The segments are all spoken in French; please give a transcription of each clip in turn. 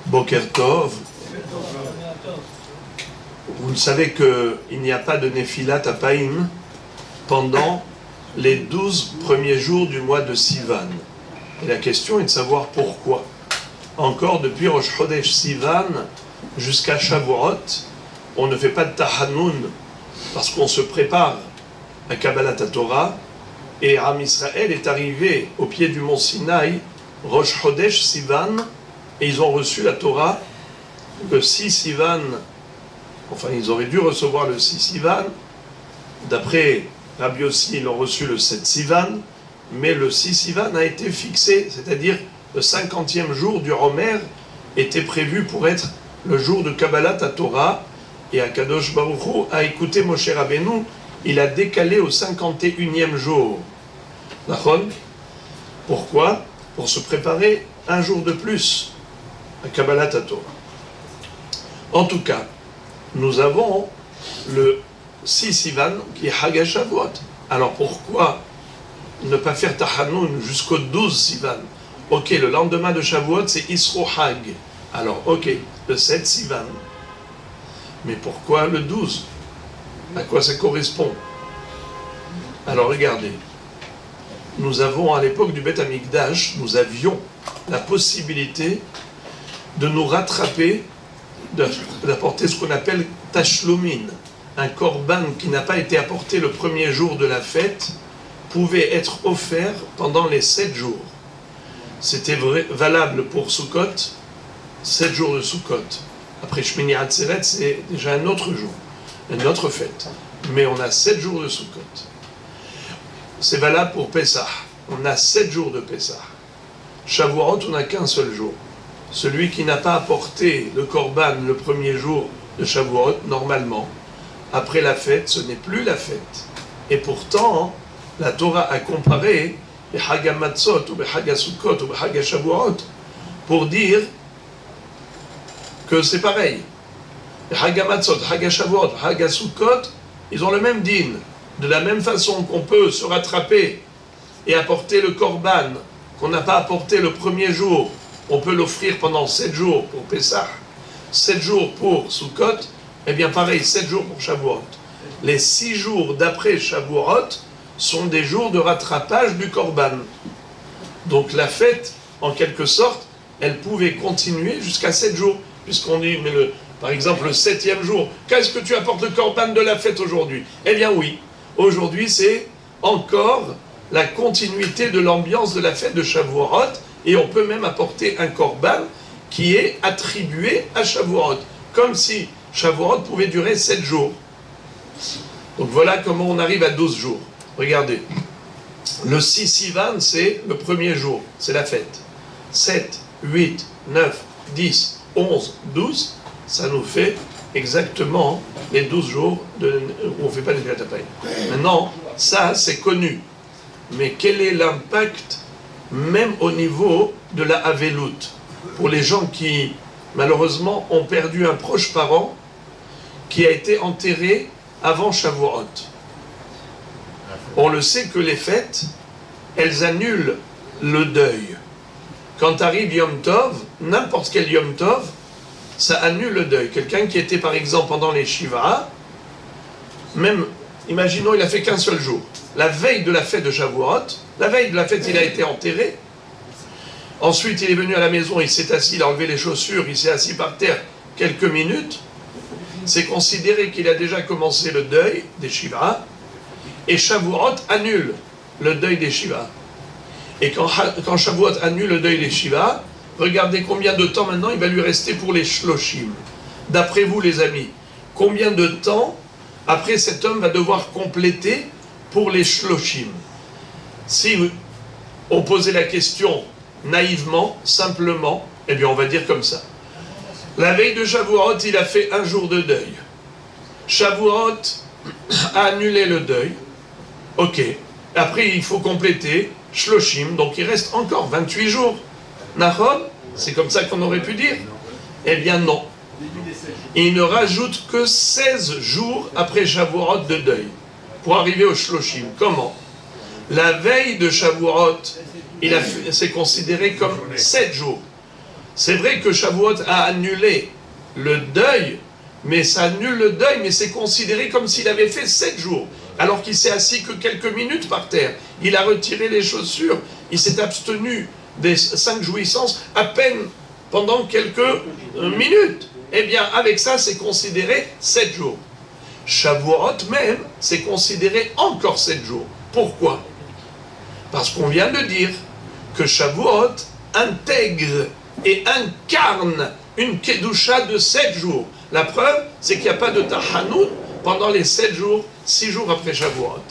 Boker Tov. Vous le savez qu'il n'y a pas de Nephilat Apaim pendant les 12 premiers jours du mois de Sivan. Et la question est de savoir pourquoi. Encore depuis Rosh Chodesh Sivan jusqu'à Shavuot, on ne fait pas de Tahanoun parce qu'on se prépare à Kabbalat Torah, et Am Israël est arrivé au pied du mont Sinaï, Rosh Chodesh Sivan, et ils ont reçu la Torah le 6 Sivan. Enfin, ils auraient dû recevoir le 6 Sivan. D'après Rabbi Yossi, ils ont reçu le 7 Sivan, mais le 6 Sivan a été fixé, c'est-à-dire le 50e jour du Romer était prévu pour être le jour de Kabbalat Torah, et Akadosh Baruch Hu a écouté Moshe Rabbeinu, il a décalé au 51e jour. D'accord ? Pourquoi ? Pour se préparer un jour de plus à Kabbalat Torah. En tout cas, nous avons le 6 Sivan qui est Hag HaShavuot. Alors pourquoi ne pas faire Tahanoun jusqu'au 12 Sivan? Ok, le lendemain de Shavuot, c'est Isro Hag. Alors, ok, le 7 Sivan. Mais pourquoi le 12? À quoi ça correspond? Alors, regardez. Nous avons, à l'époque du Beth Amikdash, nous avions la possibilité de nous rattraper, d'apporter ce qu'on appelle Tashlumin. Un korban qui n'a pas été apporté le premier jour de la fête pouvait être offert pendant les 7 jours. C'était valable pour Sukkot, 7 jours de Sukkot. Après Shmini Atzeret, c'est déjà un autre jour, une autre fête. Mais on a 7 jours de Sukkot. C'est valable pour Pessah. On a 7 jours de Pessah. Shavuot, on n'a qu'un seul jour. Celui qui n'a pas apporté le korban le premier jour de Shavuot, normalement, après la fête, ce n'est plus la fête. Et pourtant, la Torah a comparé B'Chag HaMatzot ou B'Chag HaSukkot ou B'Chag HaShavuot pour dire que c'est pareil. B'Chag HaMatzot, B'Chag HaShavuot, B'Chag HaSukkot, ils ont le même din. De la même façon qu'on peut se rattraper et apporter le korban qu'on n'a pas apporté le premier jour, on peut l'offrir pendant 7 jours pour Pessah, 7 jours pour Sukkot, et bien pareil, 7 jours pour Shavuot. Les 6 jours d'après Shavuot sont des jours de rattrapage du korban. Donc la fête, en quelque sorte, elle pouvait continuer jusqu'à 7 jours, puisqu'on dit, mais par exemple le 7e jour, qu'est-ce que tu apportes le korban de la fête aujourd'hui? Eh bien oui, aujourd'hui c'est encore la continuité de l'ambiance de la fête de Shavuot, et on peut même apporter un korban qui est attribué à Shavuot, comme si Shavuot pouvait durer 7 jours. Donc voilà comment on arrive à 12 jours. Regardez, le 6 Sivan, c'est le premier jour, c'est la fête. 7, 8, 9, 10, 11, 12, ça nous fait exactement les 12 jours où on ne fait pas les Netilat Apayim. Maintenant, ça c'est connu. Mais quel est l'impact, même au niveau de la Avelut, pour les gens qui, malheureusement, ont perdu un proche parent qui a été enterré avant Shavuot? On le sait que les fêtes, elles annulent le deuil. Quand arrive Yom Tov, n'importe quel Yom Tov, ça annule le deuil. Quelqu'un qui était par exemple pendant les Shiva, même, imaginons, il a fait qu'un seul jour. La veille de la fête de Shavuot, la veille de la fête, il a été enterré. Ensuite, il est venu à la maison, il s'est assis, il a enlevé les chaussures, il s'est assis par terre quelques minutes. C'est considéré qu'il a déjà commencé le deuil des Shiva. Et Shavuot annule le deuil des Shiva. Et quand Shavuot annule le deuil des Shiva, regardez combien de temps maintenant il va lui rester pour les Shloshim. D'après vous les amis, combien de temps après cet homme va devoir compléter pour les Shloshim? Si on posait la question naïvement, simplement, eh bien on va dire comme ça. La veille de Shavuot, il a fait un jour de deuil. Shavuot a annulé le deuil. Ok. Après, il faut compléter Shloshim, donc il reste encore 28 jours. Nahon, c'est comme ça qu'on aurait pu dire. Eh bien non. Il ne rajoute que 16 jours après Shavuot de deuil, pour arriver au Shloshim. Comment? La veille de Shavuot, c'est considéré comme 7 jours. C'est vrai que Shavuot a annulé le deuil, mais ça annule le deuil, mais c'est considéré comme s'il avait fait 7 jours, alors qu'il s'est assis que quelques minutes par terre. Il a retiré les chaussures, il s'est abstenu des 5 jouissances à peine pendant quelques minutes. Eh bien, avec ça, c'est considéré 7 jours. Shavuot même, c'est considéré encore 7 jours. Pourquoi? Parce qu'on vient de dire que Shavuot intègre et incarne une Kedusha de 7 jours. La preuve, c'est qu'il n'y a pas de Tachanout pendant les 7 jours, 6 jours après Shavuot.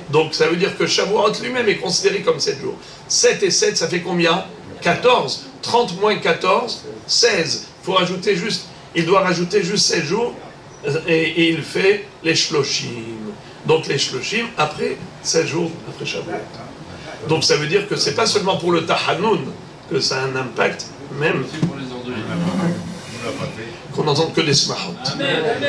Donc ça veut dire que Shavuot lui-même est considéré comme 7 jours. 7 et 7, ça fait combien? 14. 30 moins 14, 16. Il doit rajouter juste 7 jours et il fait les Shloshim. Donc les Shloshim après 7 jours après Shavuot. Donc ça veut dire que c'est pas seulement pour le Tahanoun que ça a un impact, même qu'on n'entende que des smahot.